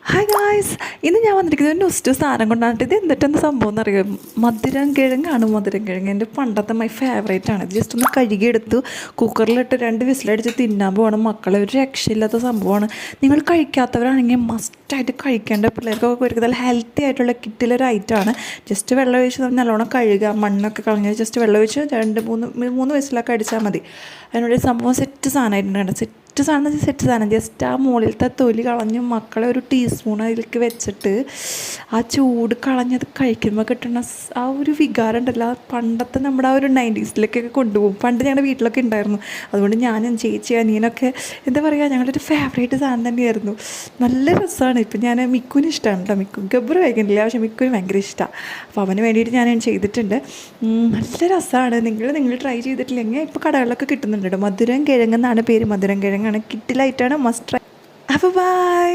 Hi guys, ഇന്ന് ഞാൻ വന്നിരിക്കുന്നത് ഒരു നൊസ്റ്റു സാധനം കൊണ്ടാണ്. ഇത് എന്നിട്ടെന്ത് സംഭവം എന്നറിയാം, മധുരം കിഴങ്ങാണ്. മധുരം കിഴങ്ങ് എൻ്റെ പണ്ടത്തെ മൈ ഫേവറേറ്റ് ആണ്. ജസ്റ്റ് ഒന്ന് കഴുകിയെടുത്തു കുക്കറിലിട്ട് 2 വിസിലടിച്ച് തിന്നാൻ പോകണം. മക്കളെ ഒരു രക്ഷയില്ലാത്ത സംഭവമാണ്. നിങ്ങൾ കഴിക്കാത്തവരാണെങ്കിൽ മസ്റ്റായിട്ട് കഴിക്കേണ്ട, പിള്ളേർക്കൊക്കെ ഒരുക്കത്തിൽ ഹെൽത്തി ആയിട്ടുള്ള കിറ്റിലൊരു ഐറ്റമാണ്. ജസ്റ്റ് വെള്ളം ഒഴിച്ച് നല്ലോണം കഴുകുക, മണ്ണൊക്കെ കളഞ്ഞ് ജസ്റ്റ് വെള്ളം ഒഴിച്ച് 2-3 വിസിലൊക്കെ അടിച്ചാൽ മതി. അതിനുള്ളിൽ സംഭവം സെറ്റ് സാധനമായിട്ടുണ്ട്. സെറ്റ് സാധനം ജസ്റ്റ് ആ മുകളിലത്തെ തൊലി കളഞ്ഞ് മക്കളെ ഒരു ടീസ്പൂൺ അതിലേക്ക് വെച്ചിട്ട് ആ ചൂട് കളഞ്ഞത് കഴിക്കുമ്പോൾ കിട്ടുന്ന ആ ഒരു വികാരം ഉണ്ടല്ലോ, പണ്ടത്തെ നമ്മുടെ ആ ഒരു 90s കൊണ്ടുപോകും. പണ്ട് ഞങ്ങളുടെ വീട്ടിലൊക്കെ ഉണ്ടായിരുന്നു. അതുകൊണ്ട് ഞാനും ചേച്ചി അനിയനൊക്കെ എന്താ പറയുക, ഞങ്ങളുടെ ഒരു ഫേവറേറ്റ് സാധനം തന്നെയായിരുന്നു. നല്ല രസമാണ്. ഇപ്പം ഞാൻ മിക്കുവിന് ഇഷ്ടമാണ് കേട്ടോ. മിക്കു ഗബ്ബർ കഴിക്കുന്നില്ല, പക്ഷേ മിക്കുവിന് ഭയങ്കര ഇഷ്ടമാണ്. അപ്പോൾ അവന് വേണ്ടിയിട്ട് ഞാൻ ചെയ്തിട്ടുണ്ട്. നല്ല രസമാണ്. നിങ്ങൾ ട്രൈ ചെയ്തിട്ടില്ലെങ്കിൽ ഇപ്പോൾ കടകളിലൊക്കെ കിട്ടുന്നുണ്ട് കേട്ടോ. മധുരം കിഴങ്ങെന്നാണ് പേര്. മധുരം കിഴങ്ങാണ്, കിറ്റിലായിട്ടാണ്. Must try. അപ്പോൾ ബൈ.